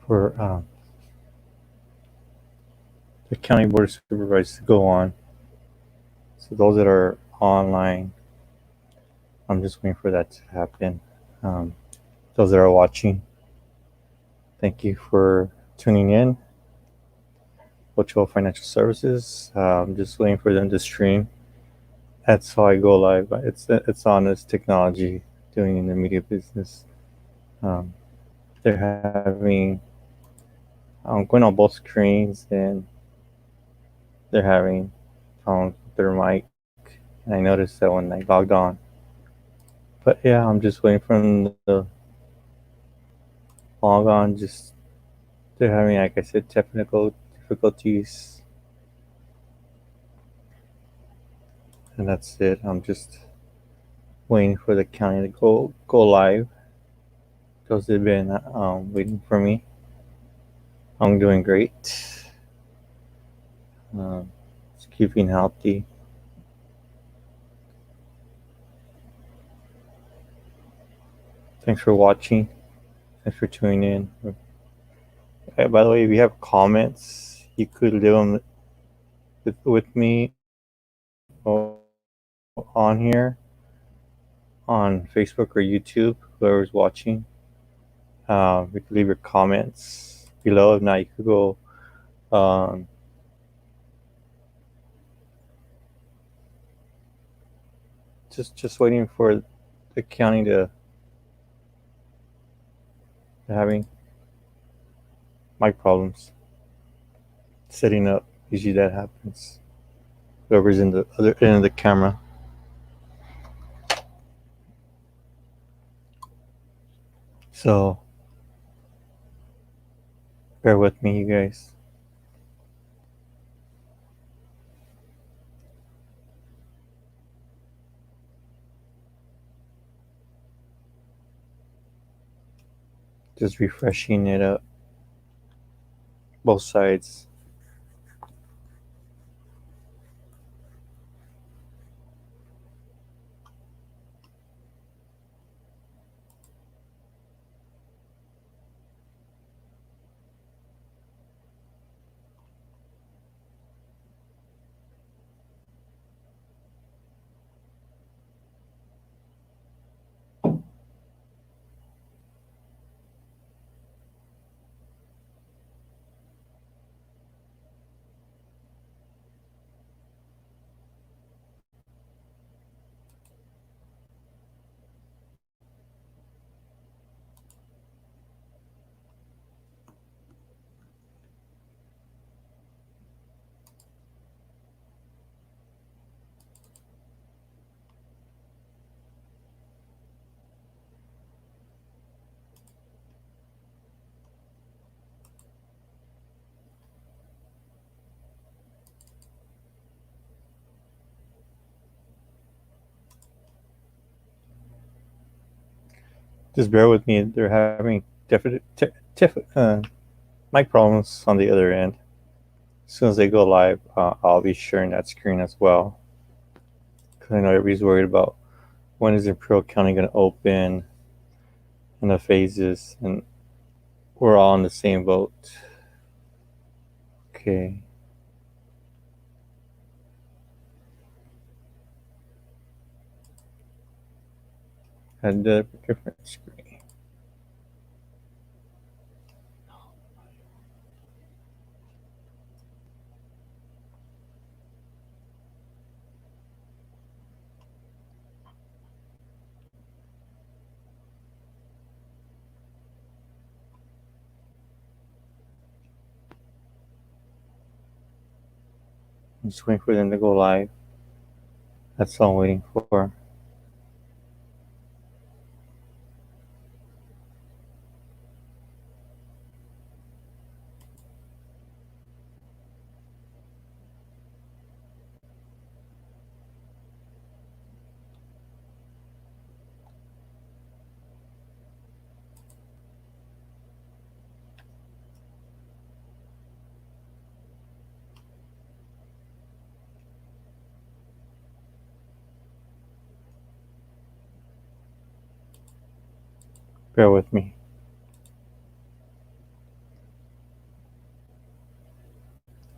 for the county board of supervisors to go on. So those that are online, I'm just waiting for that to happen. Those that are watching, thank you for tuning in. Ocho Financial Services. I'm just waiting for them to stream. That's how I go live. It's on this technology doing in the media business. They're having I'm going on both screens and they're having problems with their mic. And I noticed that when I logged on. But yeah, I'm just waiting for them to log on. Just they're having, like I said, technical difficulties. And that's it. I'm just waiting for the county to go live because they've been waiting for me. I'm doing great. Just keeping healthy. Thanks for watching. Thanks for tuning in. By the way, if you have comments, you could leave them with me on here on Facebook or YouTube. Whoever's watching, you could leave your comments below. If not, you could go just waiting for the county to having mic problems setting up. Usually that happens. Whoever's in the other end of the camera. So bear with me, you guys. Just refreshing it up. Both sides. Just bear with me. They're having definite mic problems on the other end. As soon as they go live, I'll be sharing that screen as well. Because I know everybody's worried about when is Imperial County going to open and the phases, and we're all in the same boat. Okay. Had a different screen. I'm just waiting for them to go live. That's all I'm waiting for. Bear with me.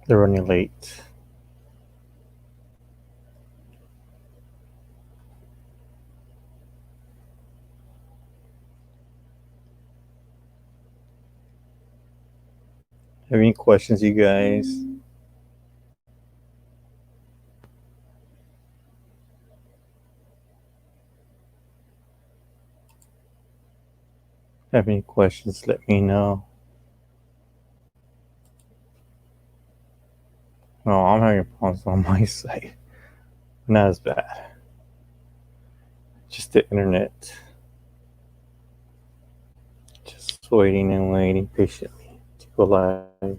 They're running late. Have any questions, you guys? Have any questions? Let me know. No, I'm having problems on my side. Not as bad. Just the internet. Just waiting and waiting patiently to go live.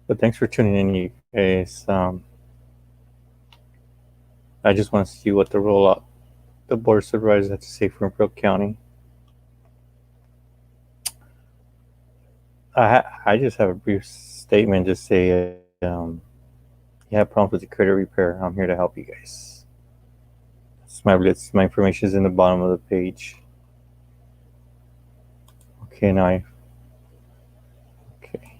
But thanks for tuning in, you guys. I just want to see what the rollout the board of supervisors have to say for Imperial County. I just have a brief statement to say. You have problems with the credit repair. I'm here to help you guys. It's my blitz. My information is in the bottom of the page. Okay, now okay.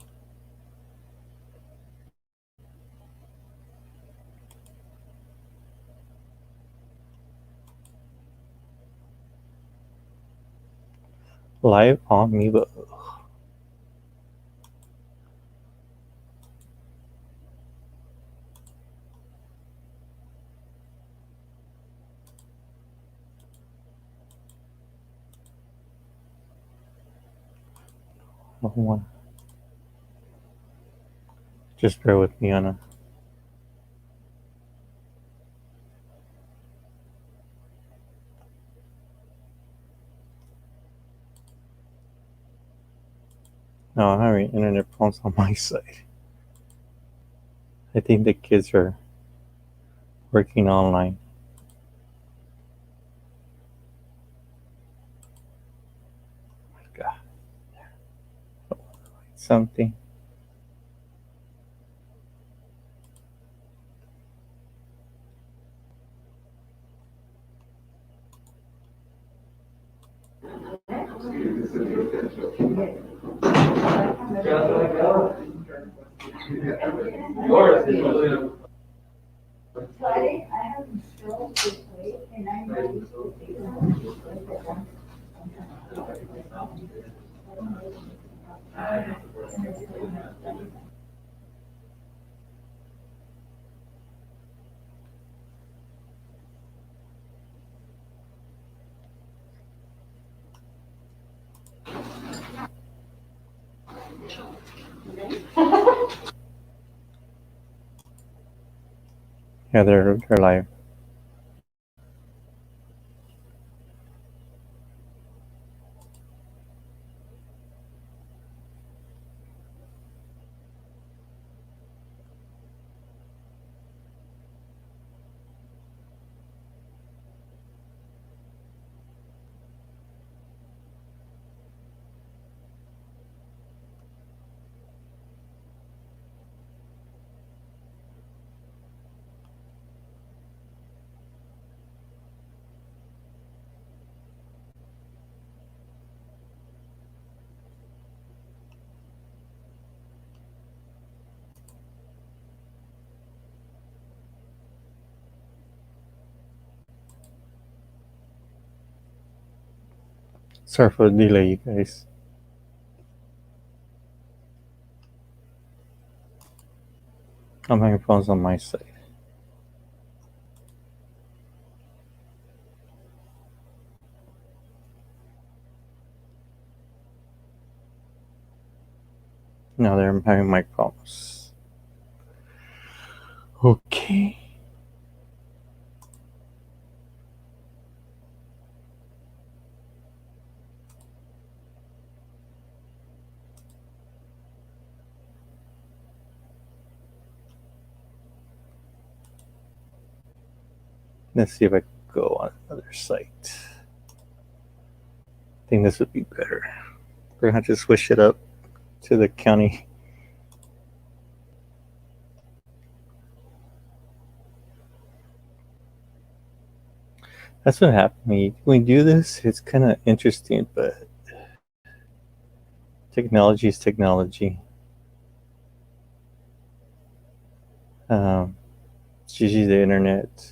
Live on Mevo. Just bear with me, Anna. No, I'm having internet problems on my side. I think the kids are working online. Oh my God. Something. Yeah, they're live. Sorry for the delay, you guys. I'm having problems on my side. Now they're having mic problems. Okay. Let's see if I can go on another site. I think this would be better. We're gonna have to switch it up to the county. That's what happened. When we do this, it's kind of interesting, but technology is technology. It's usually the internet.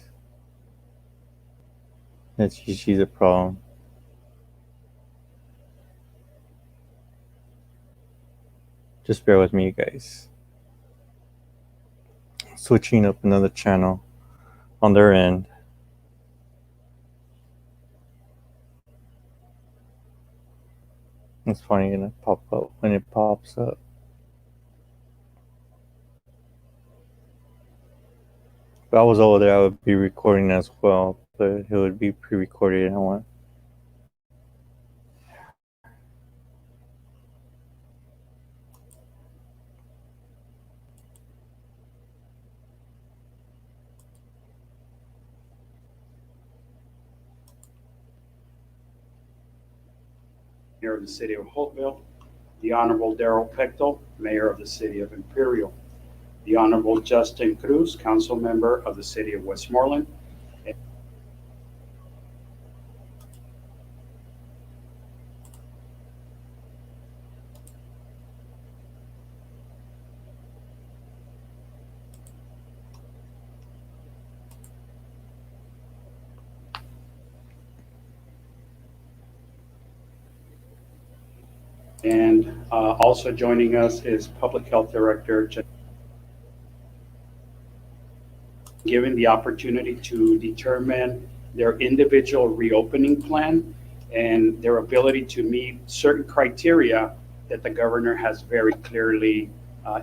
That's usually the problem. Just bear with me, you guys. Switching up another channel on their end. It's funny gonna pop up when it pops up. If I was over there, I would be recording as well, but it would be pre-recorded. I want. Mayor of the City of Holtville, the Honorable Darrell Pechtel, Mayor of the City of Imperial, the Honorable Justin Cruz, Council Member of the City of Westmoreland, and also joining us is Public Health Director, given the opportunity to determine their individual reopening plan and their ability to meet certain criteria that the governor has very clearly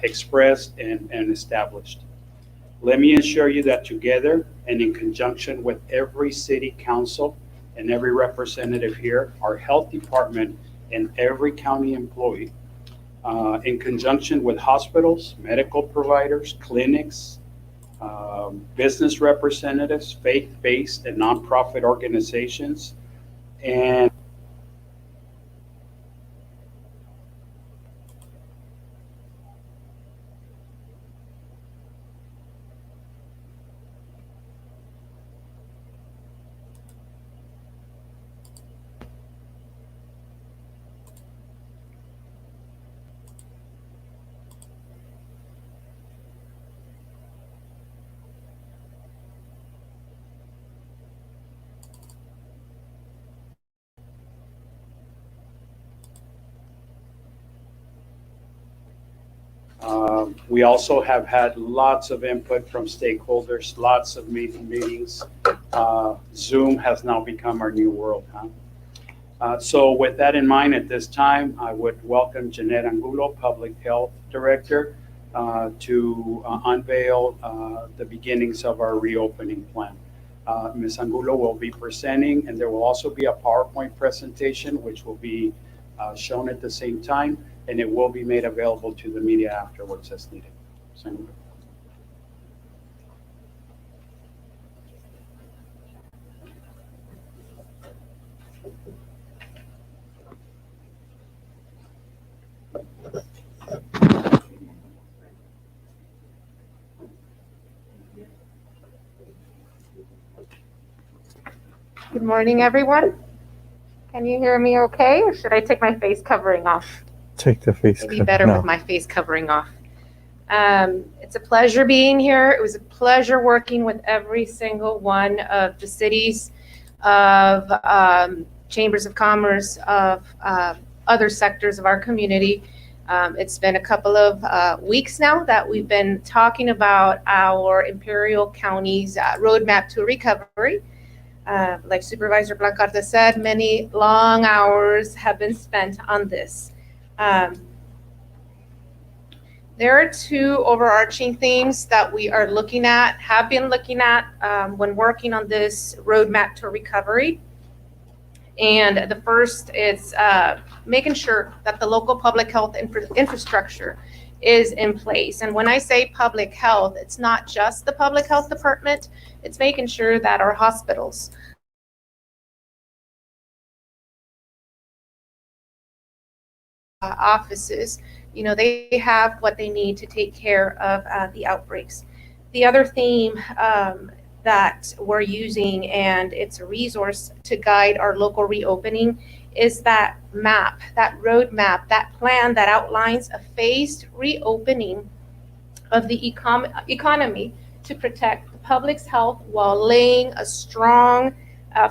expressed and established. Let me assure you that together and in conjunction with every city council and every representative here, our health department and every county employee, in conjunction with hospitals, medical providers, clinics, business representatives, faith-based and nonprofit organizations, and we also have had lots of input from stakeholders, lots of meetings. Zoom has now become our new world, huh? So with that in mind, at this time, I would welcome Jeanette Angulo, Public Health Director, to unveil the beginnings of our reopening plan. Ms. Angulo will be presenting, and there will also be a PowerPoint presentation, which will be shown at the same time, and it will be made available to the media afterwards as needed. So, Good morning, everyone. Can you hear me okay, or should I take my face covering off? Take the face It'd be cover. better No. with my face covering off. It's a pleasure being here. It was a pleasure working with every single one of the cities, of chambers of commerce, of other sectors of our community. It's been a couple of weeks now that we've been talking about our Imperial County's roadmap to recovery. Like Supervisor Blancarte said, many long hours have been spent on this. There are two overarching themes that we are looking at, have been looking at when working on this roadmap to recovery. And the first is making sure that the local public health infrastructure is in place. And when I say public health, it's not just the public health department, it's making sure that our hospitals, offices, they have what they need to take care of the outbreaks. The other theme that we're using, and it's a resource to guide our local reopening, is that map, that roadmap, that plan that outlines a phased reopening of the economy to protect the public's health while laying a strong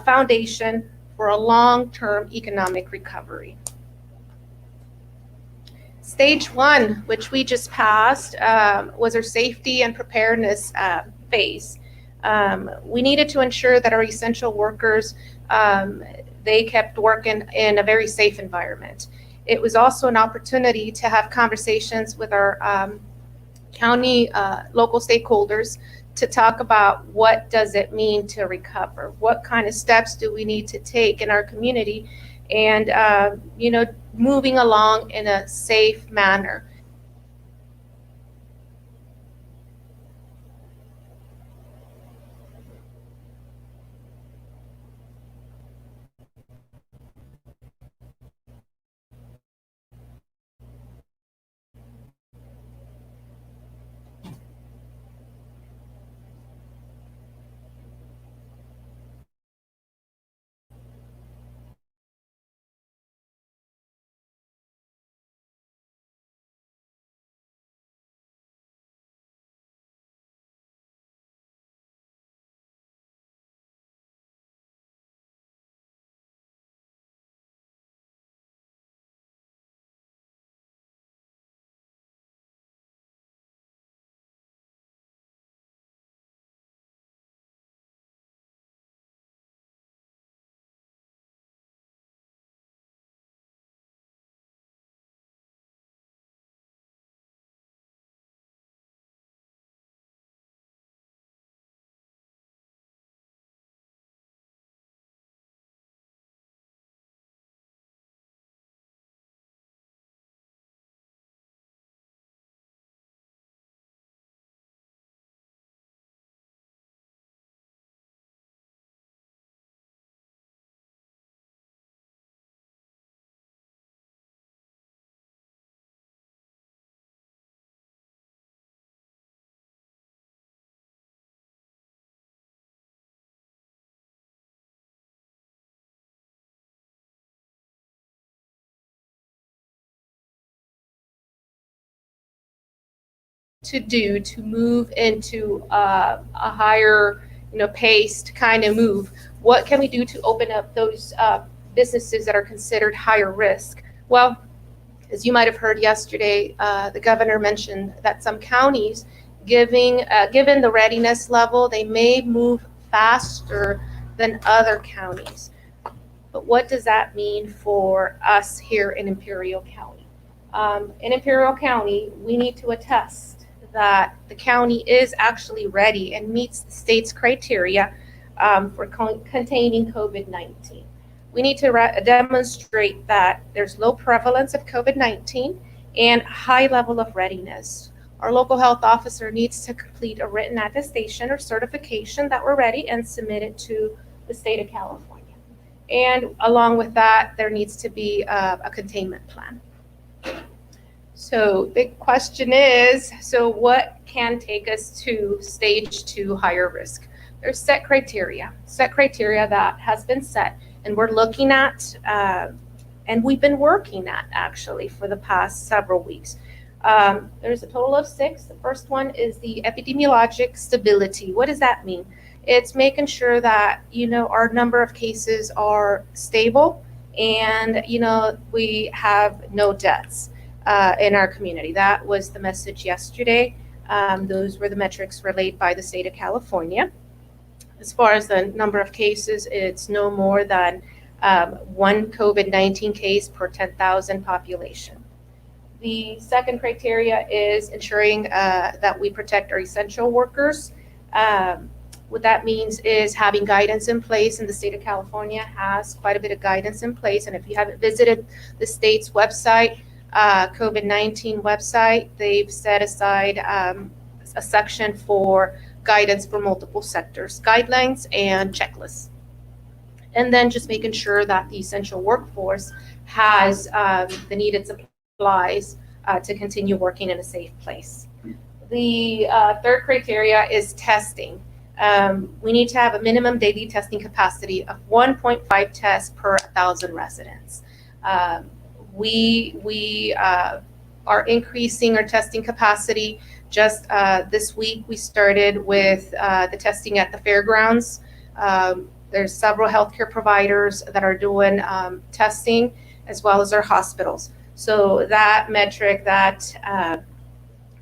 foundation for a long-term economic recovery. Stage 1, which we just passed, was our safety and preparedness phase. We needed to ensure that our essential workers, they kept working in a very safe environment. It was also an opportunity to have conversations with our county local stakeholders to talk about what does it mean to recover, what kind of steps do we need to take in our community, and moving along in a safe manner. To do to move into a higher, paced kind of move? What can we do to open up those businesses that are considered higher risk? Well, as you might have heard yesterday, the governor mentioned that some counties, given the readiness level, they may move faster than other counties. But what does that mean for us here in Imperial County? In Imperial County, we need to attest that the county is actually ready and meets the state's criteria for containing COVID-19. We need to demonstrate that there's low prevalence of COVID-19 and high level of readiness. Our local health officer needs to complete a written attestation or certification that we're ready and submit it to the state of California. And along with that, there needs to be a containment plan. So big question is, so what can take us to stage 2 higher risk? There's set criteria that has been set, and we're looking at, and we've been working at actually for the past several weeks. There's a total of 6. The first one is the epidemiologic stability. What does that mean? It's making sure that, our number of cases are stable and, we have no deaths in our community. That was the message yesterday. Those were the metrics relayed by the state of California. As far as the number of cases, it's no more than 1 COVID-19 case per 10,000 population. The second criteria is ensuring that we protect our essential workers. What that means is having guidance in place, and the state of California has quite a bit of guidance in place. And if you haven't visited the state's website, COVID-19 website, they've set aside a section for guidance for multiple sectors, guidelines and checklists. And then just making sure that the essential workforce has the needed supplies to continue working in a safe place. The third criteria is testing. We need to have a minimum daily testing capacity of 1.5 tests per 1,000 residents. We are increasing our testing capacity Just this week, we started with the testing at the fairgrounds. There's several healthcare providers that are doing testing, as well as our hospitals. So that metric, that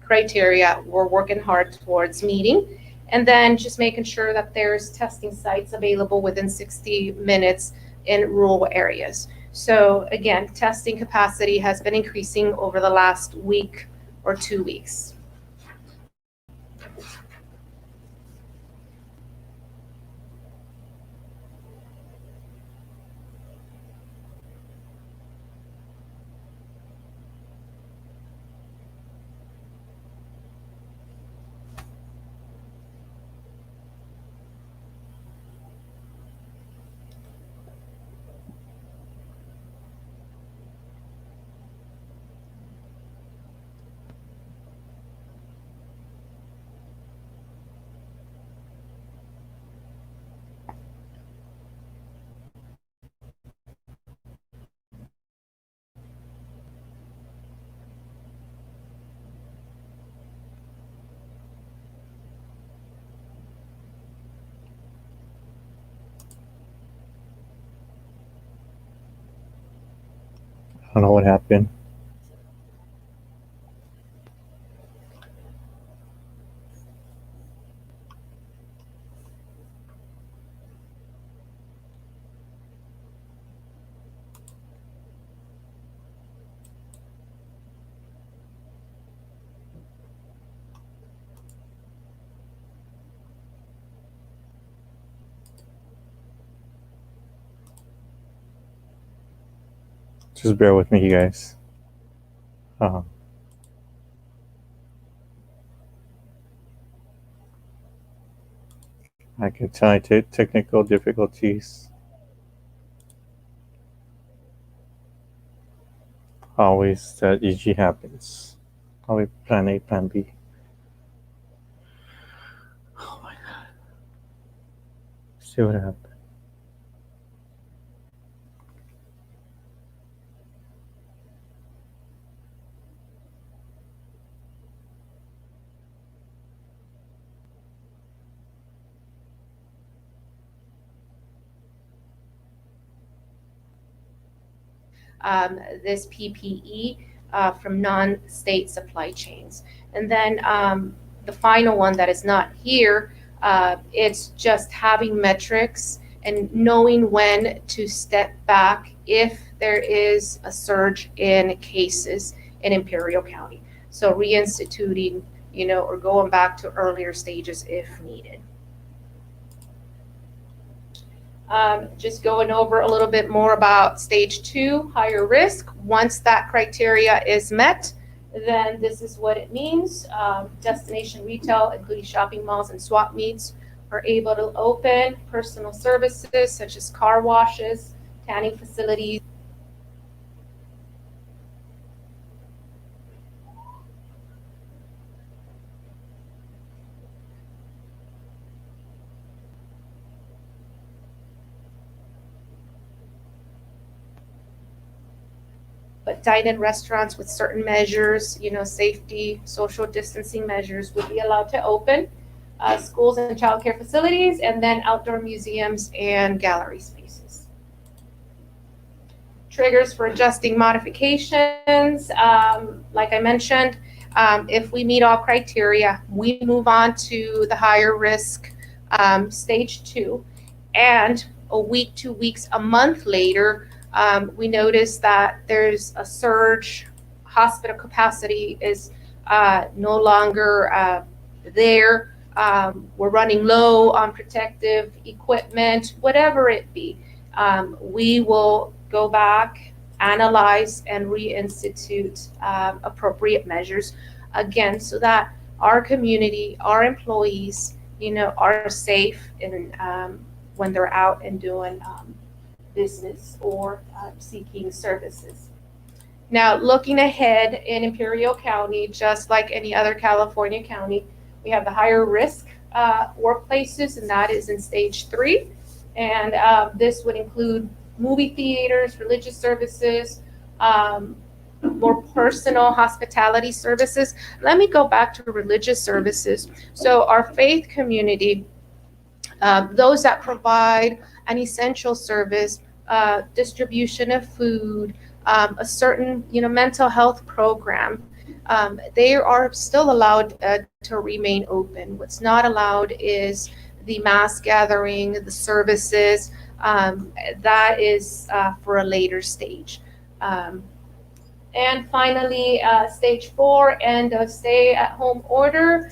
criteria, we're working hard towards meeting. And then just making sure that there's testing sites available within 60 minutes in rural areas. So again, testing capacity has been increasing over the last week or 2 weeks. I don't know what happened. Just bear with me, you guys. I can tell you technical difficulties. Always that usually happens. Always plan A, plan B. Oh my god. See what happened. This PPE from non-state supply chains. And then the final one that is not here, it's just having metrics and knowing when to step back if there is a surge in cases in Imperial County. So reinstituting, or going back to earlier stages if needed. Just going over a little bit more about stage 2, higher risk. Once that criteria is met, then this is what it means. Destination retail, including shopping malls and swap meets, are able to open. Personal services such as car washes, tanning facilities, but dine-in restaurants with certain measures, safety, social distancing measures would be allowed to open. Schools and childcare facilities, and then outdoor museums and gallery spaces. Triggers for adjusting modifications, like I mentioned, if we meet all criteria, we move on to the higher risk stage 2, and a week, 2 weeks, a month later, we notice that there's a surge, hospital capacity is no longer there, we're running low on protective equipment, whatever it be. We will go back, analyze, and reinstitute appropriate measures, again, so that our community, our employees, are safe when they're out and doing business or seeking services. Now, looking ahead in Imperial County, just like any other California county, we have the higher risk workplaces, and that is in stage 3. And this would include movie theaters, religious services, more personal hospitality services. Let me go back to religious services. So our faith community, those that provide an essential service, distribution of food, a certain mental health program, they are still allowed to remain open. What's not allowed is the mass gathering, the services. That is for a later stage. Um, and finally, stage 4, end of stay-at-home order.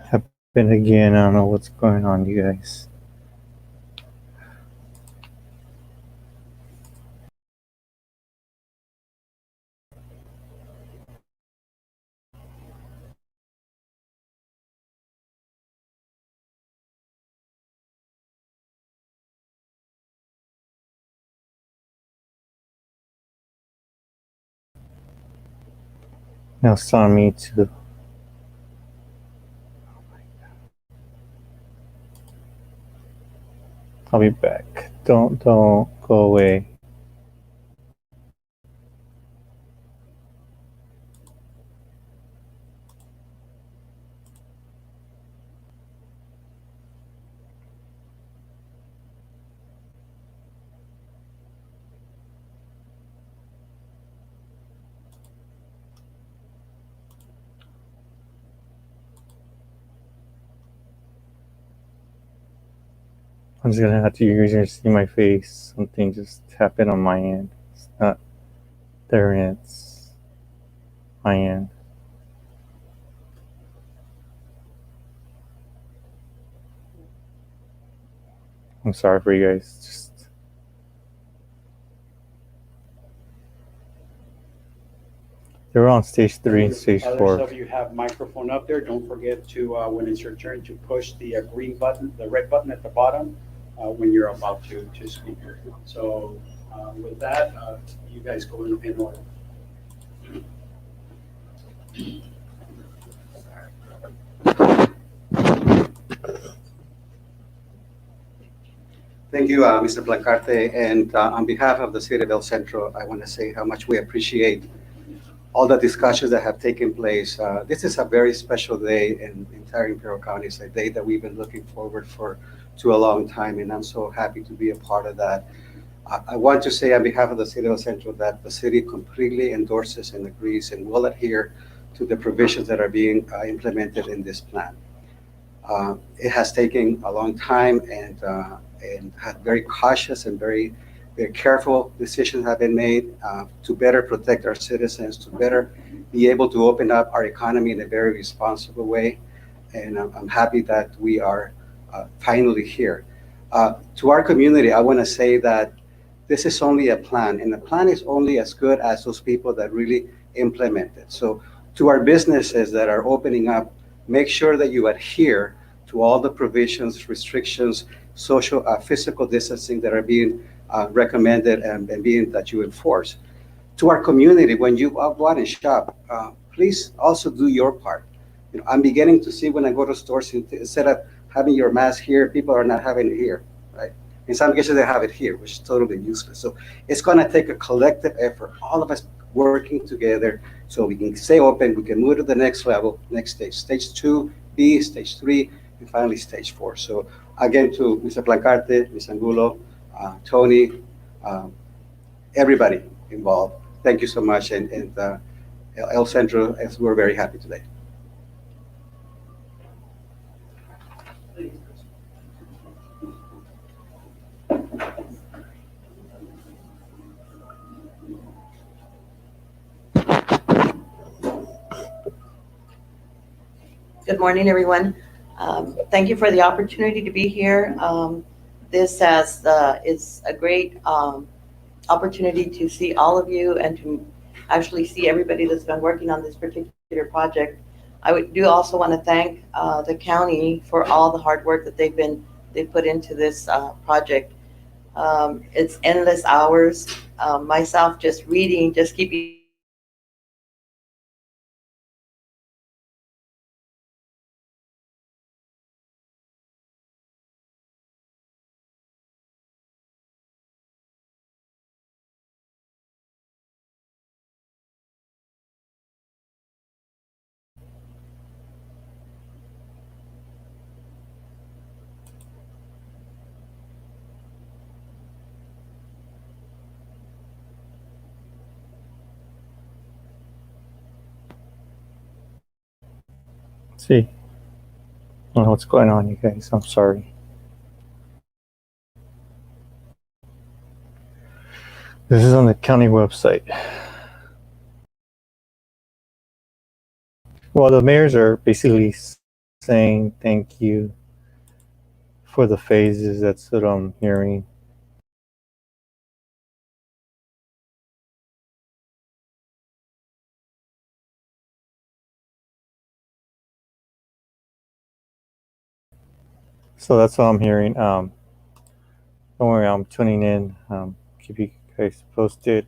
Happened again. I don't know what's going on, you guys. Now it's telling me to. I'll be back. Don't go away. I'm just gonna have to. You're gonna see my face. Something just happened on my end. It's not their end. It's my end. I'm sorry for you guys. Just they're on stage 3 and stage Others 4. of you have microphone up there. Don't forget to, when it's your turn, to push the green button, the red button at the bottom when you're about to speak. So with that, you guys go in order. Thank you, Mr. Blancarte. And on behalf of the City of El Centro, I want to say how much we appreciate all the discussions that have taken place. This is a very special day in entire Imperial County. It's a day that we've been looking forward to a long time, and I'm so happy to be a part of that. I want to say on behalf of the City of El Centro that the city completely endorses and agrees and will adhere to the provisions that are being implemented in this plan. It has taken a long time, and had very cautious and very careful decisions have been made to better protect our citizens, to better be able to open up our economy in a very responsible way. And I'm happy that we are finally here. To our community, I want to say that this is only a plan, and the plan is only as good as those people that really implement it. So to our businesses that are opening up, make sure that you adhere to all the provisions, restrictions, social, physical distancing that are being recommended and being that you enforce. To our community, when you go out and shop, please also do your part. I'm beginning to see when I go to stores, instead of having your mask here, people are not having it here, right? In some cases, they have it here, which is totally useless. So it's going to take a collective effort, all of us working together, so we can stay open, we can move to the next level, next stage, stage 2B, stage 3, and finally stage 4. So again, to Mr. Plancarte, Ms. Angulo, Tony, everybody involved, thank you so much. And El Centro, as we're very happy today. Good morning, everyone. Thank you for the opportunity to be here. It's a great opportunity to see all of you and to actually see everybody that's been working on this particular project. Do also want to thank the county for all the hard work that they put into this project. It's endless hours. Myself just reading, just keeping See, I don't know what's going on, you guys. I'm sorry. This is on the county website. Well, the mayors are basically saying thank you for the phases. That's what I'm hearing. So that's what I'm hearing. Don't worry, I'm tuning in. Keep you guys posted.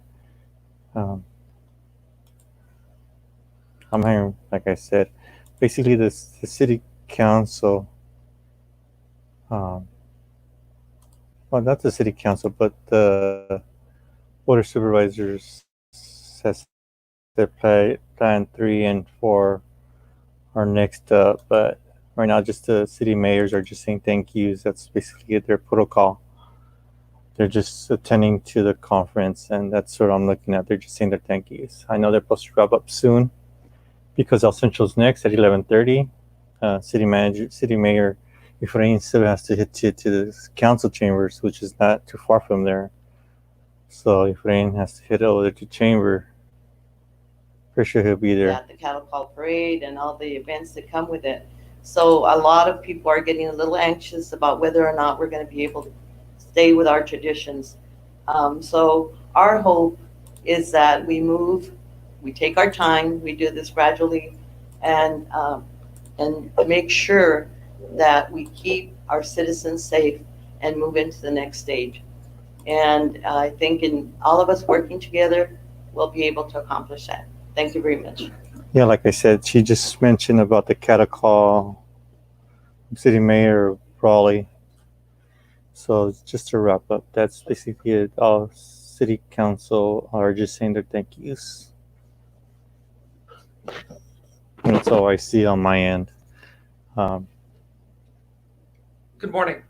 I'm hearing, like I said, basically the city council. Well, not the city council, but the board of supervisors says that plan 3 and 4 are next up, but right now just the city mayors are just saying thank yous. That's basically their protocol. They're just attending to the conference, and that's what I'm looking at. They're just saying their thank yous. I know they're supposed to wrap up soon because El Central's next at 11:30. City mayor Efrain still has to hit to the council chambers, which is not too far from there. So Efrain has to hit over to chamber. Pretty sure he'll be there. at the cattle call parade and all the events that come with it. So a lot of people are getting a little anxious about whether or not we're going to be able to stay with our traditions. So our hope is that we take our time, we do this gradually, and make sure that we keep our citizens safe and move into the next stage. And I think in all of us working together, we'll be able to accomplish that. Thank you very much. Yeah, like I said, she just mentioned about the cattle call, city mayor Raleigh. So just to wrap up, that's basically it. All city council are just saying their thank yous. And that's all I see on my end. Good morning.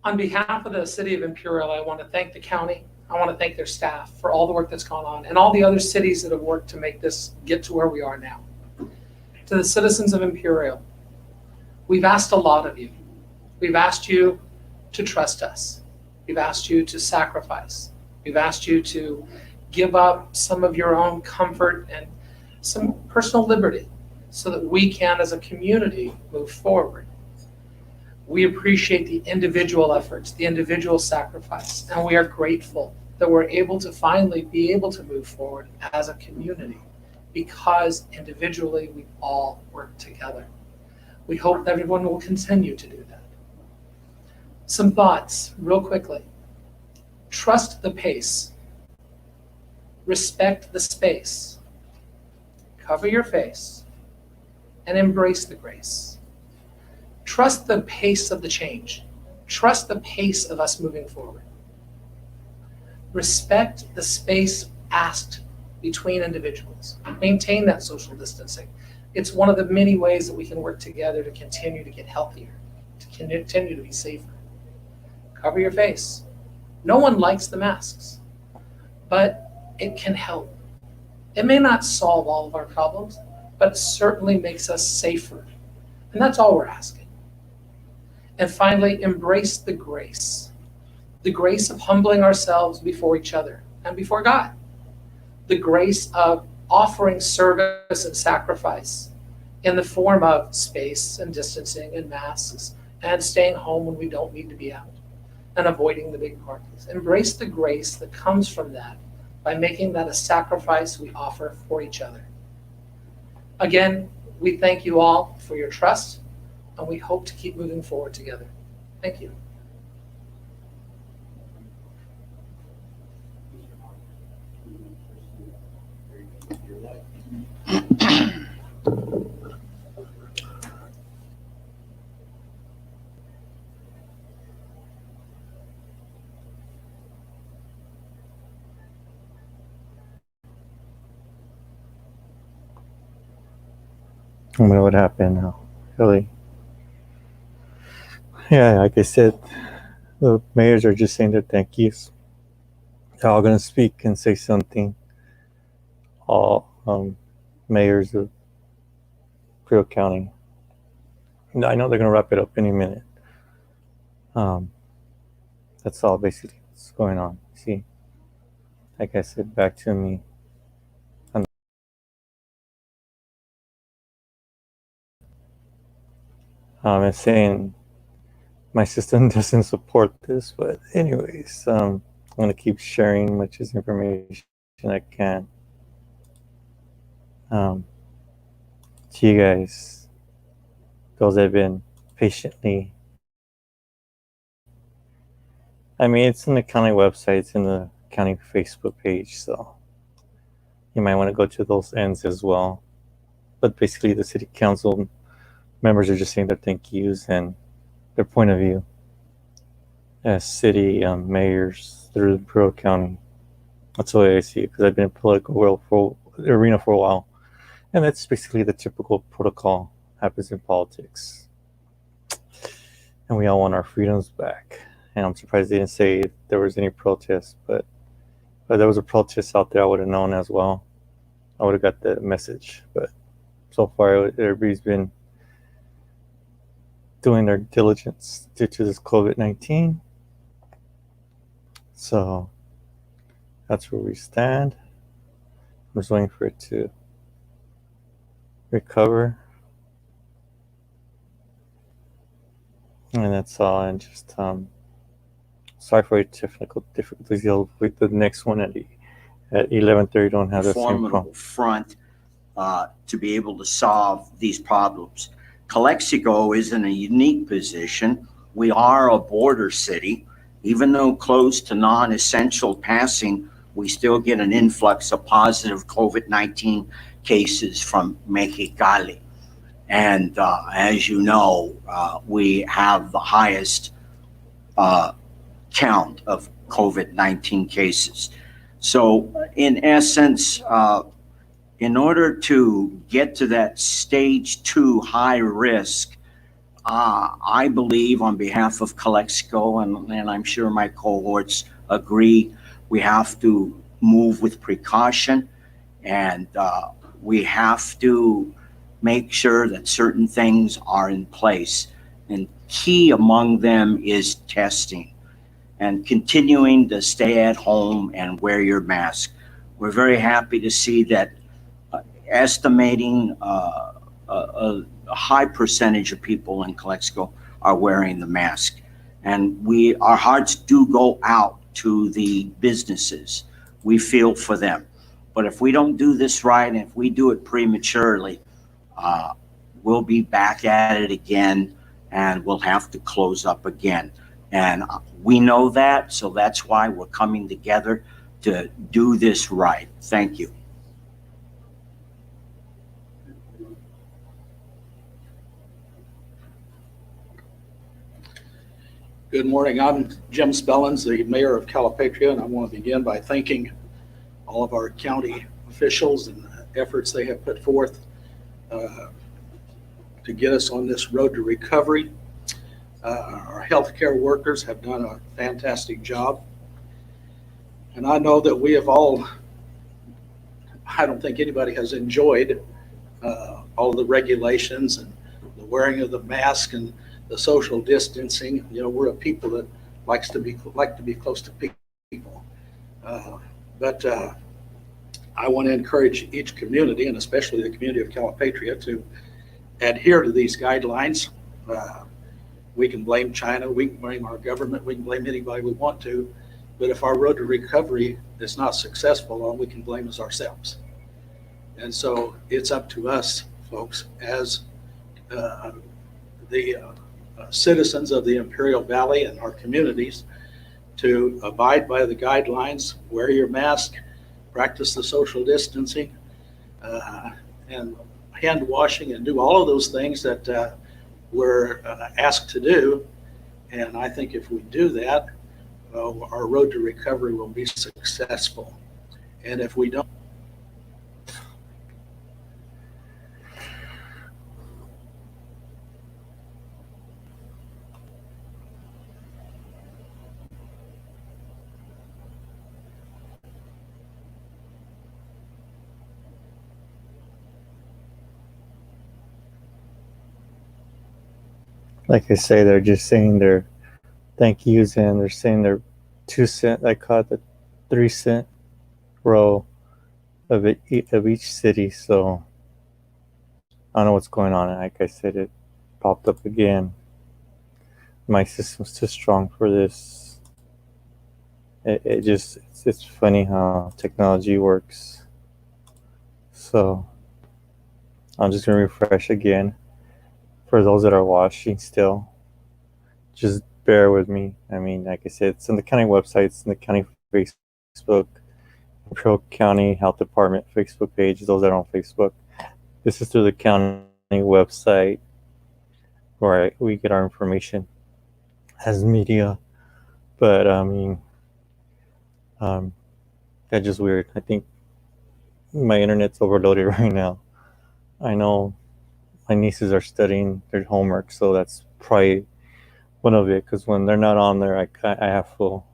On behalf of the City of Imperial, I want to thank the county. I want to thank their staff for all the work that's gone on and all the other cities that have worked to make this get to where we are now. To the citizens of Imperial, we've asked a lot of you. We've asked you to trust us. We've asked you to sacrifice. We've asked you to give up some of your own comfort and some personal liberty so that we can, as a community, move forward. We appreciate the individual efforts, the individual sacrifice, and we are grateful that we're able to finally be able to move forward as a community because individually we all work together. We hope that everyone will continue to do that. Some thoughts real quickly. Trust the pace. Respect the space. Cover your face and embrace the grace. Trust the pace of the change. Trust the pace of us moving forward. Respect the space asked between individuals. Maintain that social distancing. It's one of the many ways that we can work together to continue to get healthier, to continue to be safer. Cover your face. No one likes the masks, but it can help. It may not solve all of our problems, but it certainly makes us safer. And that's all we're asking. And finally, embrace the grace of humbling ourselves before each other and before God, the grace of offering service and sacrifice in the form of space and distancing and masks and staying home when we don't need to be out and avoiding the big parties. Embrace the grace that comes from that by making that a sacrifice we offer for each other. Again, we thank you all for your trust, and we hope to keep moving forward together. Thank you. I don't know what happened now. Really. Yeah, like I said, the mayors are just saying their thank yous. They're all going to speak and say something. All mayors of Prio County. I know they're going to wrap it up any minute. That's all basically what's going on. See, like I said, back to me. I'm saying my system doesn't support this, but anyways, I'm going to keep sharing much as information I can. To you guys, those that have been patiently. I mean, it's in the county website, it's in the county Facebook page, so you might want to go to those ends as well. But basically, the city council members are just saying their thank yous and their point of view as city mayors through Prio County. That's the way I see it, because I've been in political world for arena for a while, and that's basically the typical protocol happens in politics. And we all want our freedoms back. And I'm surprised they didn't say there was any protest, but if there was a protest out there, I would have known as well. I would have got the message. But so far, everybody's been doing their diligence due to this COVID-19. So that's where we stand. I'm just waiting for it to recover. And that's all. And just sorry for your technical difficulties. You'll wait the next one at 11:30. Don't have the same formidable problem. front to be able to solve these problems. Calexico is in a unique position. We are a border city. Even though closed to non-essential passing, we still get an influx of positive COVID-19 cases from Mexicali. And as you know, we have the highest count of COVID-19 cases. So in essence, in order to get to that stage 2 high risk, I believe on behalf of Calexico, and I'm sure my cohorts agree, we have to move with precaution, and we have to make sure that certain things are in place. And key among them is testing and continuing to stay at home and wear your mask. We're very happy to see that estimating a high percentage of people in Calexico are wearing the mask. And our hearts do go out to the businesses. We feel for them. But if we don't do this right, and if we do it prematurely, we'll be back at it again, and we'll have to close up again. And we know that, so that's why we're coming together to do this right. Thank you. Good morning. I'm Jim Spellins, the mayor of Calipatria, and I want to begin by thanking all of our county officials and the efforts they have put forth to get us on this road to recovery. Our healthcare workers have done a fantastic job. And I know that we have all, I don't think anybody has enjoyed all of the regulations and the wearing of the mask and the social distancing. You know, we're a people that like to be close to people. But I want to encourage each community, and especially the community of Calipatria, to adhere to these guidelines. We can blame China, we can blame our government, we can blame anybody we want to, but if our road to recovery is not successful, all we can blame is ourselves. And so it's up to us, folks, as the citizens of the Imperial Valley and our communities, to abide by the guidelines, wear your mask, practice the social distancing, and hand washing, and do all of those things that we're asked to do. And I think if we do that, our road to recovery will be successful. And if we don't, Like I say, they're just saying their thank yous, and they're saying their 2 cent. I caught the 3 cent row of each city. So I don't know what's going on. And like I said, it popped up again. My system's too strong for this. It's funny how technology works. So I'm just gonna refresh again. For those that are watching still, just bear with me. I mean, like I said, it's in the county website, it's in the county Facebook, Imperial County Health Department Facebook page, those that are on Facebook. This is through the county website where we get our information as media. But I mean, that's just weird. I think my internet's overloaded right now. I know my nieces are studying their homework, so that's probably one of it, because when they're not on there, I have full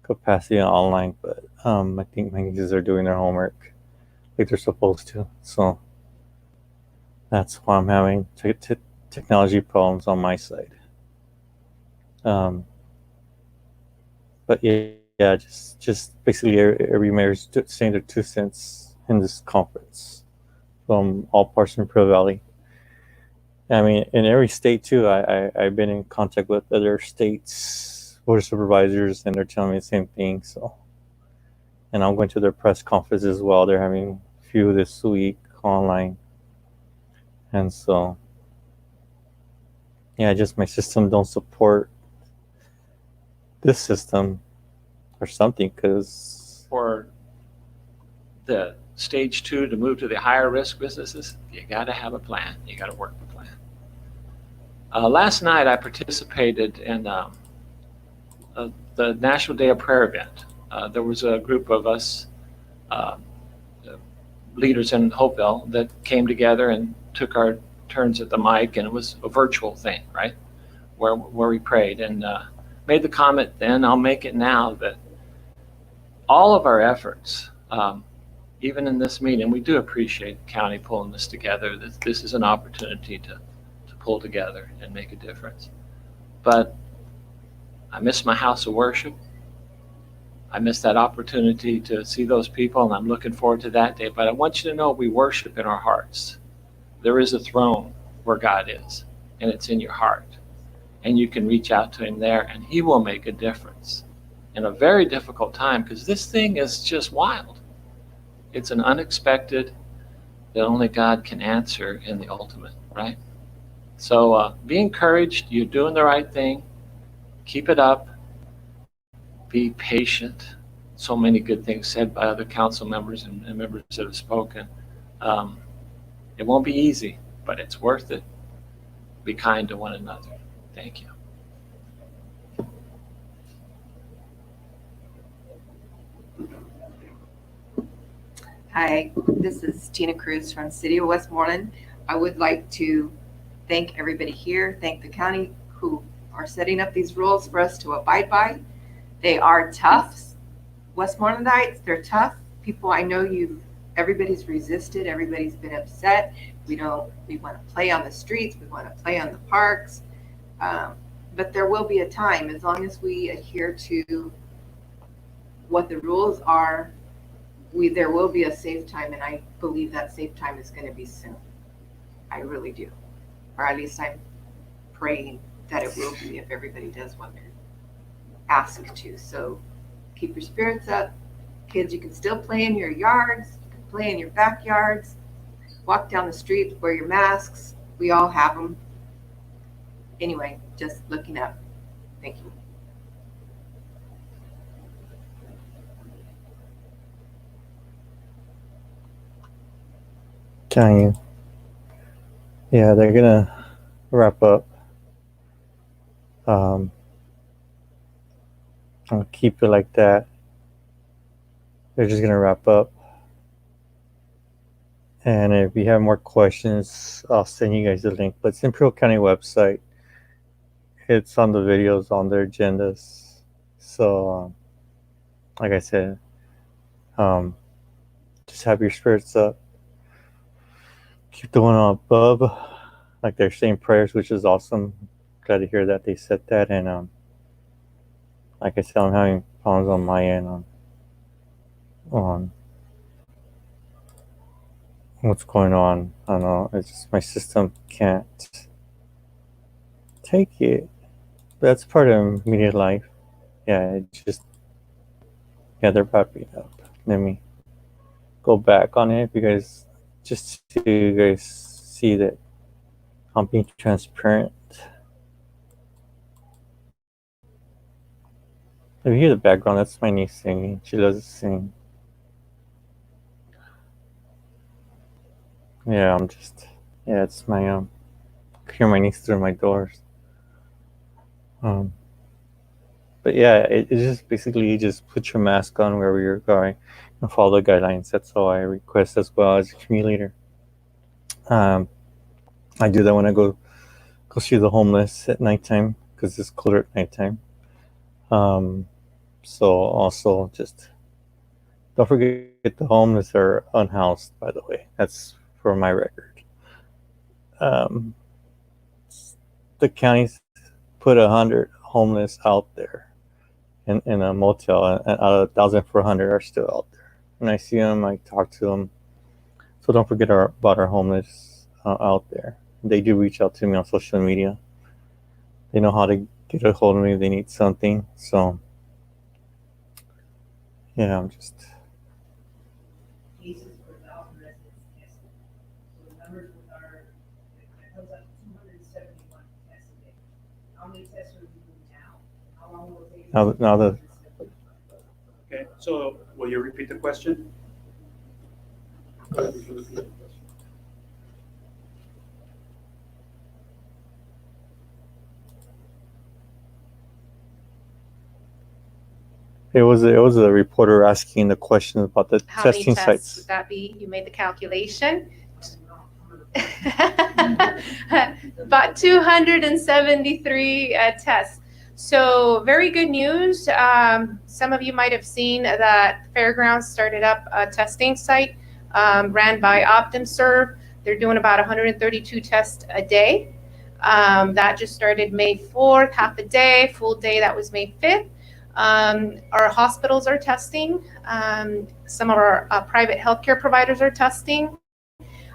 capacity online. But I think my nieces are doing their homework like they're supposed to, so that's why I'm having technology problems on my side. But yeah, just basically every mayor is saying their 2 cents in this conference from all parts of Imperial Valley. I mean, in every state too. I've been in contact with other states board of supervisors, and they're telling me the same thing. So, and I'm going to their press conference as well. They're having a few this week online, and so yeah, just my system don't support this system or something, because For the stage 2 to move to the higher risk businesses, you got to have a plan. You got to work the plan. Last night I participated in the National Day of Prayer event. There was a group of us leaders in Hopeville that came together and took our turns at the mic, and it was a virtual thing, right? Where we prayed, and made the comment then, I'll make it now, that all of our efforts, even in this meeting, we do appreciate the county pulling this together. This is an opportunity to pull together and make a difference. But I miss my house of worship. I miss that opportunity to see those people, and I'm looking forward to that day. But I want you to know we worship in our hearts. There is a throne where God is, and it's in your heart. And you can reach out to him there, and he will make a difference in a very difficult time, because this thing is just wild. It's an unexpected that only God can answer in the ultimate, right? So be encouraged. You're doing the right thing. Keep it up. Be patient. So many good things said by other council members and members that have spoken. It won't be easy, but it's worth it. Be kind to one another. Thank you. Hi, this is Tina Cruz from City of Westmoreland. I would like to thank everybody here, thank the county who are setting up these rules for us to abide by. They are tough. Westmorelandites, they're tough. People, I know everybody's resisted, everybody's been upset. We want to play on the streets, we want to play on the parks. But there will be a time, as long as we adhere to what the rules are, there will be a safe time, and I believe that safe time is going to be soon. I really do. Or at least I'm praying that it will be if everybody does want to ask to. So keep your spirits up. Kids, you can still play in your yards, you can play in your backyards, walk down the street, wear your masks. We all have them. Anyway, just looking up. Thank you. Can you? Yeah, they're gonna wrap up. I'll keep it like that. They're just gonna wrap up. And if you have more questions, I'll send you guys the link. But it's Imperial County website. It's on the videos on their agendas. So, like I said, just have your spirits up. Keep the one above, like they're saying prayers, which is awesome. Glad to hear that they said that. And like I said, I'm having problems on my end on what's going on. I don't know. It's just my system can't take it. That's part of media life. Yeah, they're wrapping up. Let me go back on it because just so you guys see that I'm being transparent. If you hear the background, that's my niece singing. She loves to sing. Yeah, it's my I hear my niece through my doors. But yeah, it's just basically just put your mask on wherever you're going and follow the guidelines. That's all I request as well as a community leader. I do that when I go see the homeless at nighttime because it's colder at nighttime. So also just don't forget the homeless are unhoused, by the way. That's for my record. The county's put 100 homeless out there in a motel, and out of 1,400 are still out there. When I see them, I talk to them. So don't forget about our homeless out there. They do reach out to me on social media. They know how to get a hold of me if they need something. So yeah, I'm just. Cases per 1,000 residents tested. So the numbers it comes up to 271 tests a day. How many tests are we doing now? How long will it take? Now the. Okay, so will you repeat the question? It was a reporter asking the question about the How many testing tests sites. would that be? You made the calculation. About 273 tests. So very good news. Some of you might have seen that Fairgrounds started up a testing site ran by OptumServe. They're doing about 132 tests a day. That just started May 4th, half a day, full day, that was May 5th. Our hospitals are testing. Some of our private healthcare providers are testing.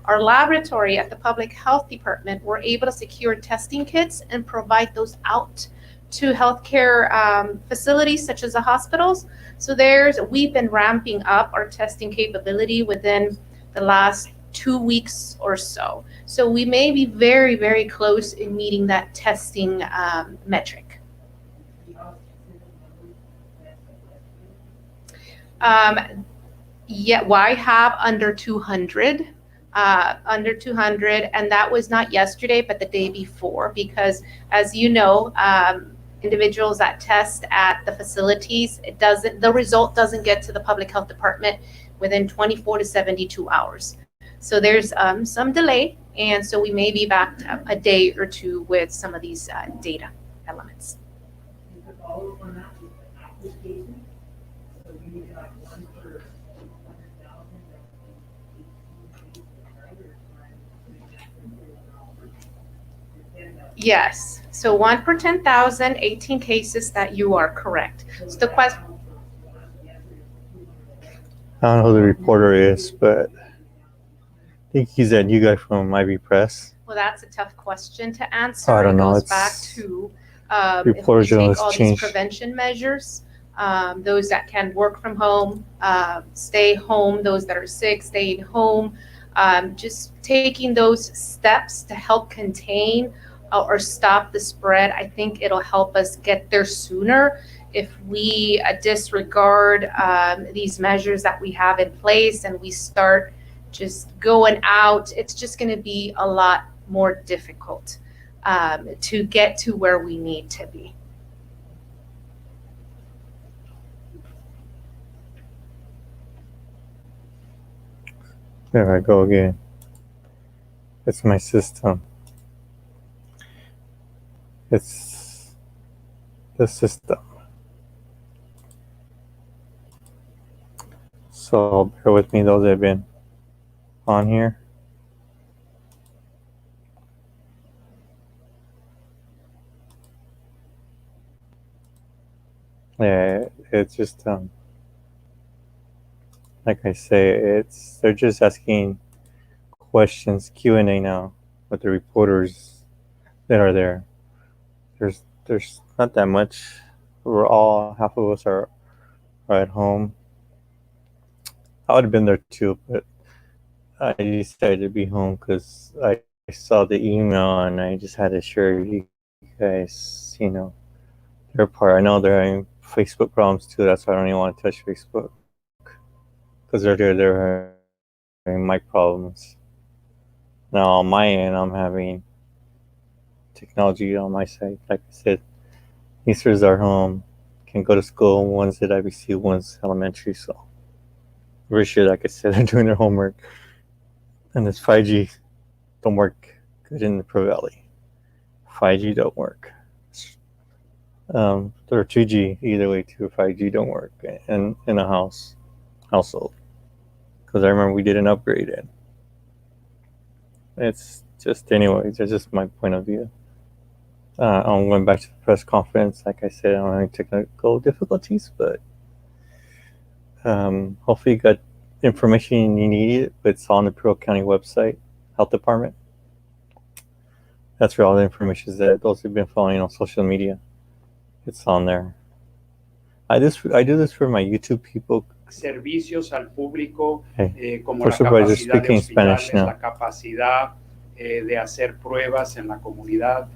Our laboratory at the Public Health Department, we're able to secure testing kits and provide those out to healthcare facilities such as the hospitals. So we've been ramping up our testing capability within the last 2 weeks or so. So we may be very, very close in meeting that testing metric. Yeah, why have under 200? Under 200, and that was not yesterday, but the day before, because as you know, individuals that test at the facilities, the result doesn't get to the Public Health Department within 24 to 72 hours. So there's some delay, and so we may be back a day or two with some of these data elements. Yes, so 1 per 10,000, 18 cases, that you are correct. So the question. I don't know who the reporter is, but think he said you guys from Ivy Press. Well, that's a tough question to answer. I don't It know, goes it's back to if we reporter take journalists all these change. prevention measures, those that can work from home, stay home, those that are sick, staying home, just taking those steps to help contain or stop the spread. I think it'll help us get there sooner. If we disregard these measures that we have in place and we start just going out, it's just going to be a lot more difficult to get to where we need to be. There I go again. It's my system. It's the system. So bear with me, those that have been on here. Yeah, it's just like I say, they're just asking questions, Q&A now with the reporters that are there. There's not that much. Half of us are at home. I would have been there too, but I decided to be home because I saw the email and I just had to share you guys, their part. I know they're having Facebook problems too. That's why I don't even want to touch Facebook because they're having mic problems. Now on my end, I'm having technology on my side. Like I said, nieces are home, can go to school. One's at IBC, one's elementary. So very sure, like I said, they're doing their homework. And this 5G don't work good in the Pro Valley. 5G don't work. Or 2G, either way too. 5G don't work in a household. Because I remember we did an upgrade and it's just, anyways, that's just my point of view. I'm going back to the press conference. Like I said, I don't have any technical difficulties, but hopefully you got information you needed. It's on the Imperial County website, Health Department. That's where all the information is at. Those who've been following on social media, it's on there. I do this for my YouTube people. Servicios al público, como For la supervisors capacidad de speaking Spanish hospitales, now. la capacidad de hacer pruebas en la comunidad,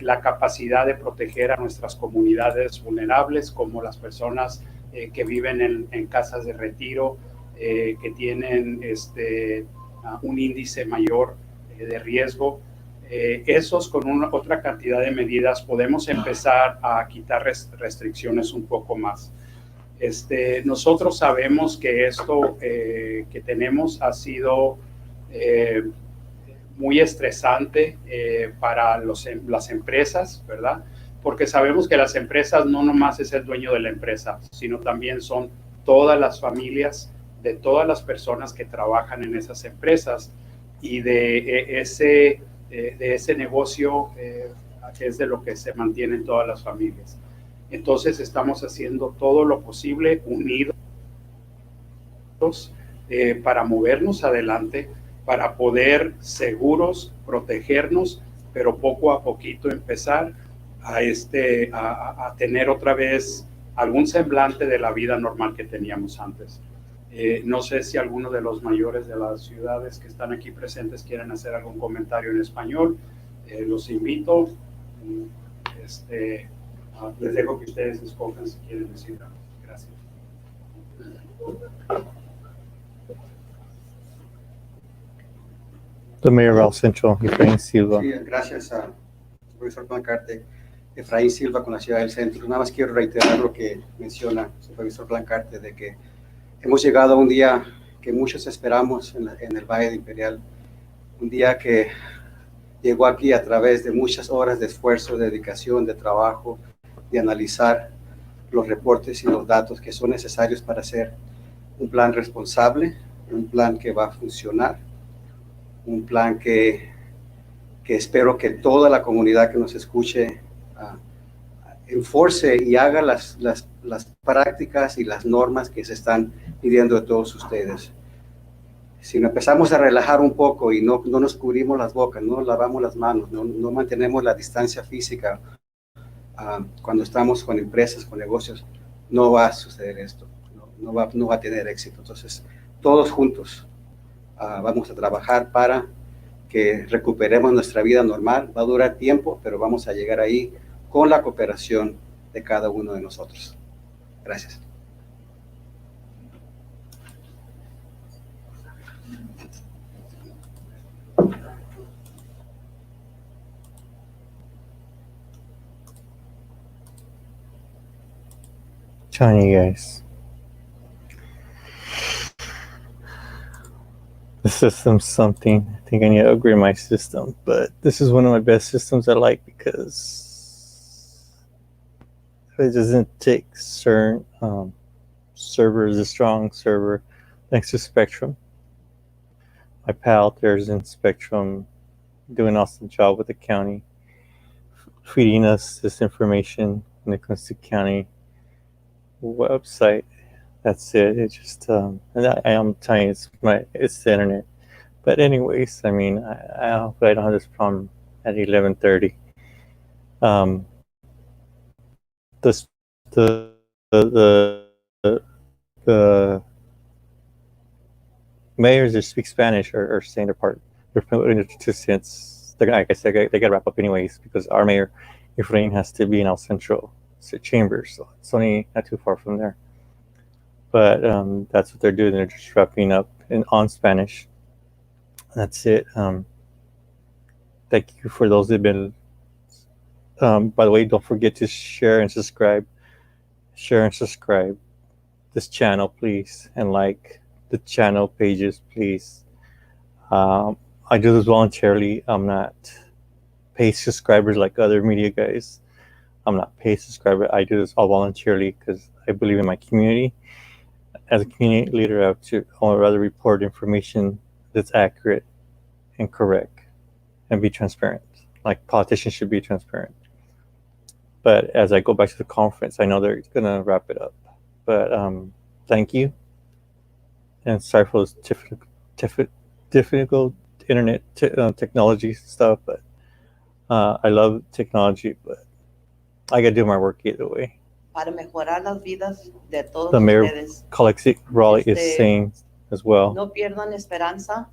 la capacidad de proteger a nuestras comunidades vulnerables, como las personas que viven en casas de retiro, que tienen un índice mayor de riesgo. Esos con otra cantidad de medidas podemos empezar a quitar restricciones un poco más. Nosotros sabemos que esto que tenemos ha sido muy estresante para las empresas, ¿verdad? Porque sabemos que las empresas no nomás es el dueño de la empresa, sino también son todas las familias de todas las personas que trabajan en esas empresas y de ese negocio es de lo que se mantienen todas las familias. Entonces estamos haciendo todo lo posible unidos para movernos adelante, para poder seguros protegernos, pero poco a poquito empezar a tener otra vez algún semblante de la vida normal que teníamos antes. No sé si alguno de los mayores de las ciudades que están aquí presentes quieren hacer algún comentario en español. Los invito. Les dejo que ustedes escojan si quieren decir algo. Gracias. The Mayor of Central, Efraín Silva. Sí, gracias a supervisor Blancarte. Efraín Silva con la Ciudad del Centro. Nada más quiero reiterar lo que menciona el supervisor Blancarte, de que hemos llegado a un día que muchos esperamos en el Valle de Imperial, un día que llegó aquí a través de muchas horas de esfuerzo, de dedicación, de trabajo, de analizar los reportes y los datos que son necesarios para hacer un plan responsable, un plan que va a funcionar, un plan que espero que toda la comunidad que nos escuche enforce y haga las prácticas y las normas que se están pidiendo de todos ustedes. Si nos empezamos a relajar un poco y no nos cubrimos las bocas, no lavamos las manos, no mantenemos la distancia física cuando estamos con empresas, con negocios, no va a suceder esto, no va a tener éxito. Entonces, todos juntos vamos a trabajar para que recuperemos nuestra vida normal. Va a durar tiempo, pero vamos a llegar ahí con la cooperación de cada uno de nosotros. Gracias. Telling you guys, the system's something. I think I need to upgrade my system, but this is one of my best systems I like because it doesn't take certain servers, a strong server, thanks to Spectrum. My pal out there is in Spectrum doing an awesome job with the county, feeding us this information when it comes to county website. That's it. It's just and I am telling you, it's the internet. But anyways, I mean, I hope I don't have this problem at 11:30. The mayors that speak Spanish are saying their part. They're putting their 2 cents. Like I said, they got to wrap up anyways because our mayor, Efrain, has to be in El Centro Chambers, so it's only not too far from there. But that's what they're doing. They're just wrapping up on Spanish. That's it. Thank you for those that have been. By the way, don't forget to share and subscribe. Share and subscribe this channel, please, and like the channel pages, please. I do this voluntarily. I'm not paid subscribers like other media guys. I'm not paid subscriber. I do this all voluntarily because I believe in my community. As a community leader, I would rather report information that's accurate and correct and be transparent. Like politicians should be transparent. But as I go back to the conference, I know they're going to wrap it up. But thank you. And sorry for those difficult internet technology stuff. But I love technology, but I got to do my work either way. Para mejorar las vidas de todos The mayor, ustedes. Colexi Raleigh, is saying as well. No pierdan esperanza.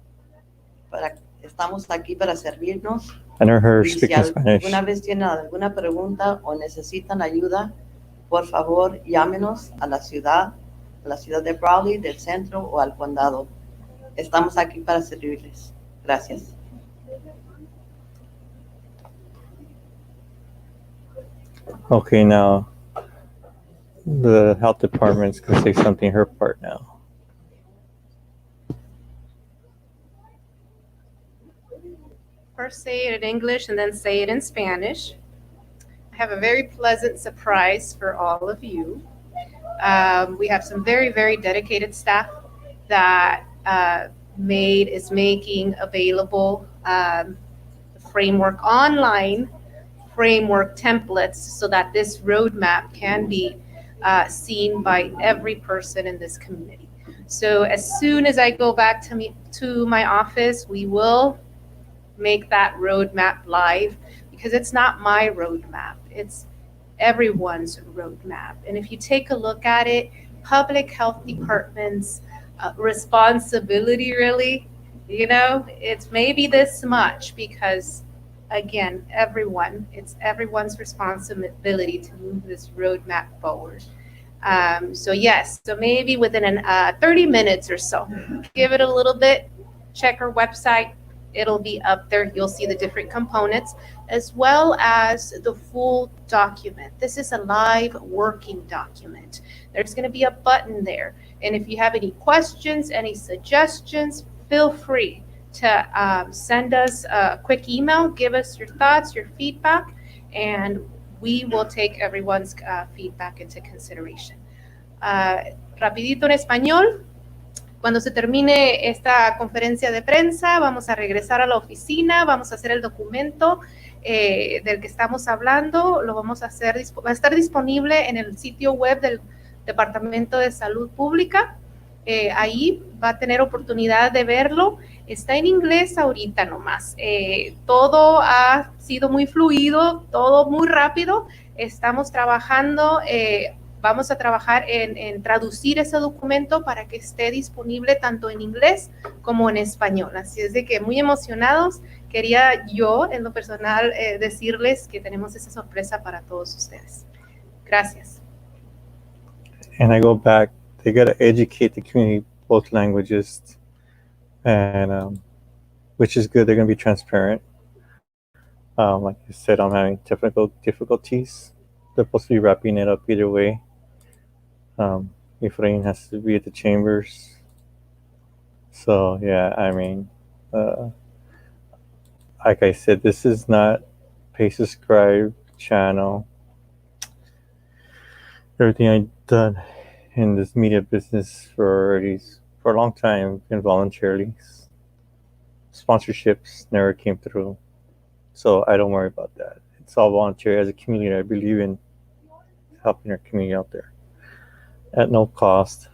Estamos aquí para servirnos. I never heard her Y si speaking Spanish. alguna vez tienen alguna pregunta o necesitan ayuda, por favor, llámenos a la ciudad de Raleigh, del centro o al condado. Estamos aquí para servirles. Gracias. Okay, now the health department's going to say something her part now. First say it in English and then say it in Spanish. I have a very pleasant surprise for all of you. We have some very, very dedicated staff that is making available the framework online, framework templates, so that this roadmap can be seen by every person in this community. So as soon as I go back to my office, we will make that roadmap live, because it's not my roadmap, it's everyone's roadmap. And if you take a look at it, public health department's responsibility, really, it's maybe this much, because again, it's everyone's responsibility to move this roadmap forward. So maybe within 30 minutes or so, give it a little bit, check our website. It'll be up there. You'll see the different components as well as the full document. This is a live working document. There's going to be a button there. And if you have any questions, any suggestions, feel free to send us a quick email, give us your thoughts, your feedback, and we will take everyone's feedback into consideration. Rapidito en español. Cuando se termine esta conferencia de prensa, vamos a regresar a la oficina, vamos a hacer el documento del que estamos hablando, va a estar disponible en el sitio web del Departamento de Salud Pública. ahí va a tener oportunidad de verlo. Está en inglés ahorita nomás. Todo ha sido muy fluido, todo muy rápido. Estamos trabajando, vamos a trabajar en traducir ese documento para que esté disponible tanto en inglés como en español. Así es de que muy emocionados. Quería yo, en lo personal, decirles que tenemos esa sorpresa para todos ustedes. Gracias. And I go back, they got to educate the community both languages, and which is good. They're going to be transparent. Like I said, I'm having technical difficulties. They're supposed to be wrapping it up either way. Efrain has to be at the chambers. So, yeah, I mean, like I said, this is not pay subscribe channel. Everything I've done in this media business for a long time, been voluntarily. Sponsorships never came through, so I don't worry about that. It's all voluntary. As a community, I believe in helping our community out there at no cost.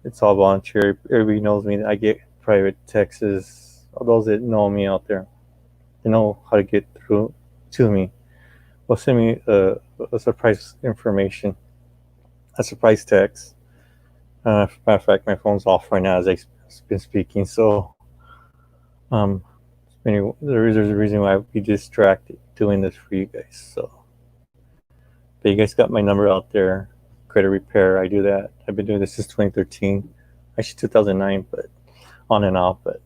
It's all voluntary. Everybody knows me. I get private texts. All those that know me out there, they know how to get through to me. Will send me a surprise information, a surprise text. Matter of fact, my phone's off right now as I've been speaking. So, there's a reason why I'd be distracted doing this for you guys. So, but you guys got my number out there. Credit repair, I do that. I've been doing this since 2013, actually 2009, but on and off. But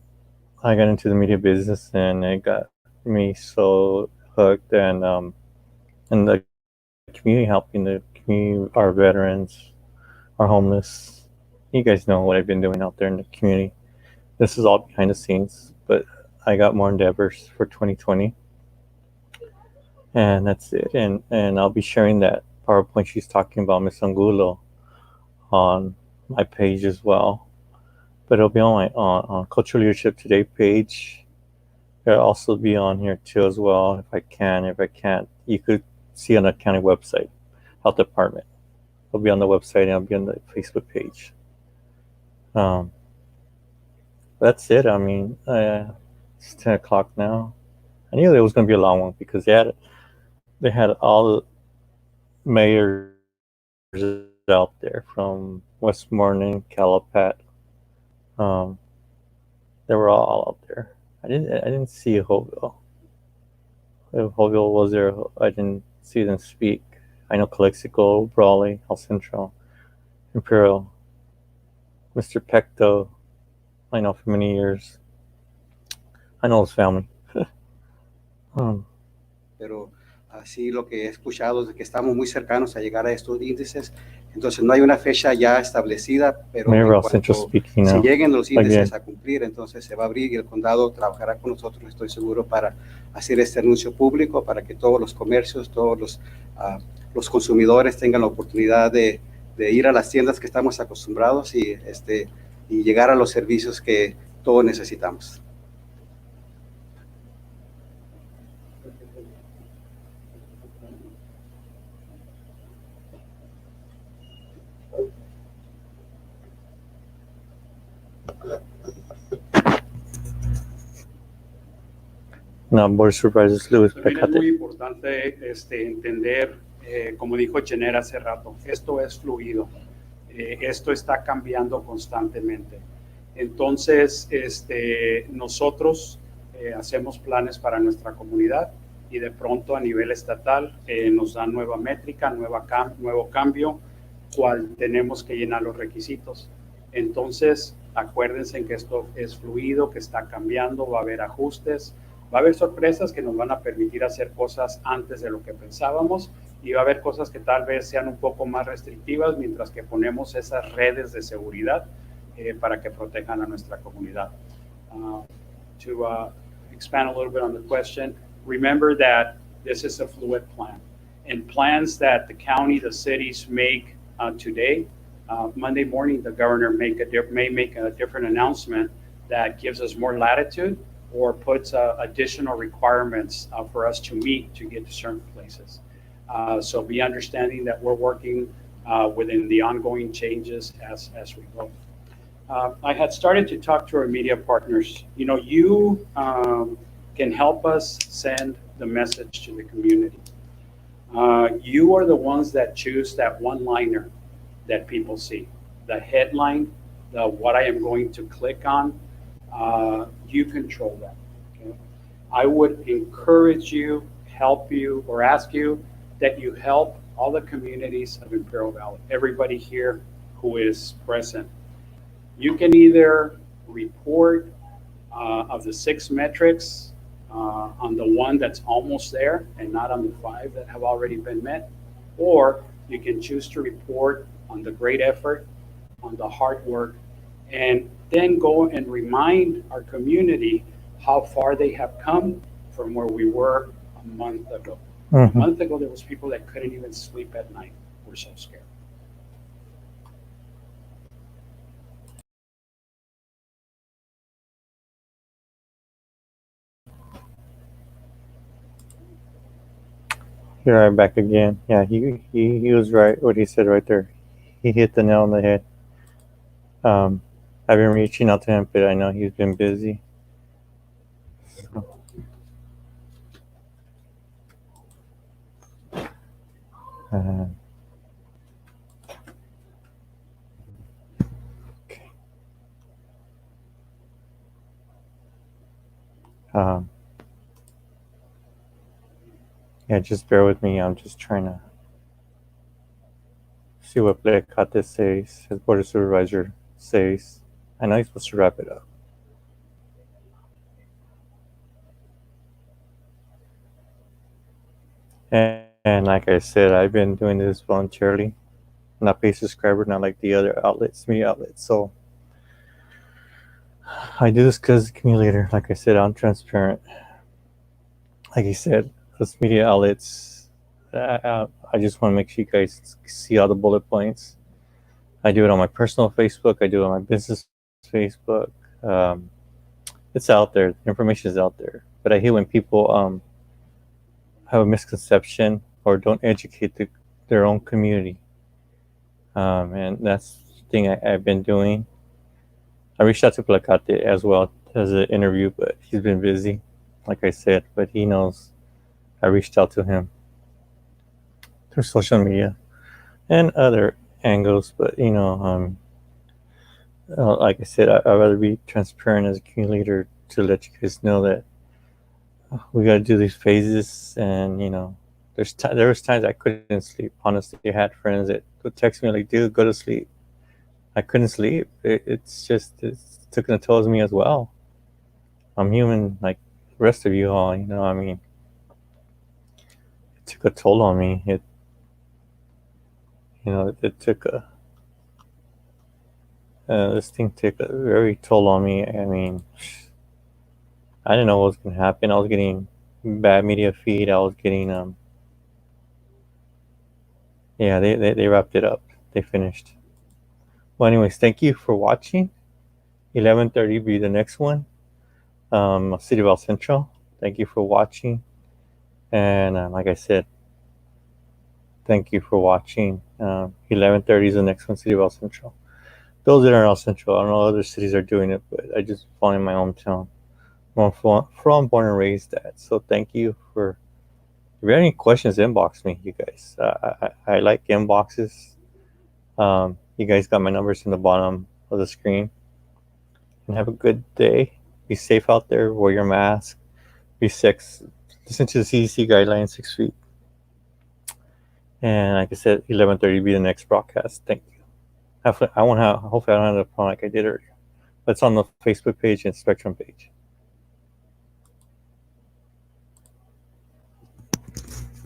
I got into the media business, and it got me so hooked, and the community, helping the community, our veterans, our homeless. You guys know what I've been doing out there in the community. This is all behind the scenes, but I got more endeavors for 2020, and that's it. And I'll be sharing that PowerPoint she's talking about, Ms. Angulo, on my page as well. But it'll be on my on Cultural Leadership Today page. It'll also be on here too as well, if I can. If I can't, you could see on the county website, health department. It'll be on the website, and it'll be on the Facebook page. That's it. I mean, it's 10 o'clock now. I knew it was going to be a long one because they had all the mayors out there from Westmoreland, Calapat. They were all out there. I didn't see Hoville. If Hoville was there, I didn't see them speak. I know Calexico, Brawley, El Centro, Imperial, Mr. Pecto. I know for many years. I know his family. Pero así lo que he escuchado es que estamos muy cercanos a llegar a estos índices. Entonces no hay una fecha ya establecida, pero Mayor en El Centro cuanto speaking se now. lleguen los índices Again. a cumplir, entonces se va a abrir y el condado trabajará con nosotros, estoy seguro, para hacer este anuncio público, para que todos los comercios, todos los consumidores tengan la oportunidad de ir a las tiendas que estamos acostumbrados y llegar a los servicios que todos necesitamos. Now, Board of Supervisors Luis También es muy Pecate. importante entender, como dijo Jenner hace rato, esto es fluido, esto está cambiando constantemente. Entonces, nosotros hacemos planes para nuestra comunidad y de pronto a nivel estatal nos dan nueva métrica, nuevo cambio, cual tenemos que llenar los requisitos. Entonces, acuérdense que esto es fluido, que está cambiando, va a haber ajustes. Va a haber sorpresas que nos van a permitir hacer cosas antes de lo que pensábamos y va a haber cosas que tal vez sean un poco más restrictivas mientras que ponemos esas redes de seguridad para que protejan a nuestra comunidad. To expand a little bit on the question, remember that this is a fluid plan. And plans that the county, the cities make today, Monday morning, the governor may make a different announcement that gives us more latitude or puts additional requirements for us to meet to get to certain places. So be understanding that we're working within the ongoing changes as we go. I had started to talk to our media partners. You know, you can help us send the message to the community. You are the ones that choose that one-liner that people see, the headline, the what I am going to click on. You control that. Okay? I would encourage you, help you, or ask you that you help all the communities of Imperial Valley, everybody here who is present. You can either report of the 6 metrics on the one that's almost there and not on the 5 that have already been met, or you can choose to report on the great effort, on the hard work, and then go and remind our community how far they have come from where we were a month ago. A month ago, there was people that couldn't even sleep at night. We're so scared. Here I'm back again. Yeah, he was right. What he said right there. He hit the nail on the head. I've been reaching out to him, but I know he's been busy. So, okay. Um, yeah, just bear with me. I'm just trying to see what Plecate says, his board of supervisor says. I know he's supposed to wrap it up. And like I said, I've been doing this voluntarily, not paid subscriber, not like the other outlets, media outlets. So I do this because accumulator. Like I said, I'm transparent. Like he said, those media outlets, I just want to make sure you guys see all the bullet points. I do it on my personal Facebook. I do it on my business Facebook. It's out there. The information is out there. But I hate when people have a misconception or don't educate their own community. And that's the thing I've been doing. I reached out to Placate as well as an interview, but he's been busy, like I said. But he knows I reached out to him through social media and other angles. But like I said, I'd rather be transparent as a community leader to let you guys know that we got to do these phases. And there was times I couldn't sleep. Honestly, I had friends that would text me like, "Dude, go to sleep." I couldn't sleep. It's taking a toll on me as well. I'm human like the rest of you all. I mean, it took a toll on me. It took this thing took a very toll on me. I mean, I didn't know what was going to happen. I was getting bad media feed. I was getting yeah, they wrapped it up. They finished. Well, anyways, thank you for watching. 11:30 be the next one. City of El Centro. Thank you for watching. And like I said, thank you for watching. 11:30 is the next one, City of El Centro. Those that are in El Centro, I don't know other cities are doing it, but I just found in my hometown. From born and raised at. So thank you for. If you have any questions, inbox me, you guys. I like inboxes. You guys got my numbers in the bottom of the screen. And have a good day. Be safe out there. Wear your mask. Be safe. Listen to the CDC guidelines, 6 feet. And like I said, 11:30 be the next broadcast. Thank you. Hopefully I don't have a problem like I did earlier. But it's on the Facebook page and Spectrum page.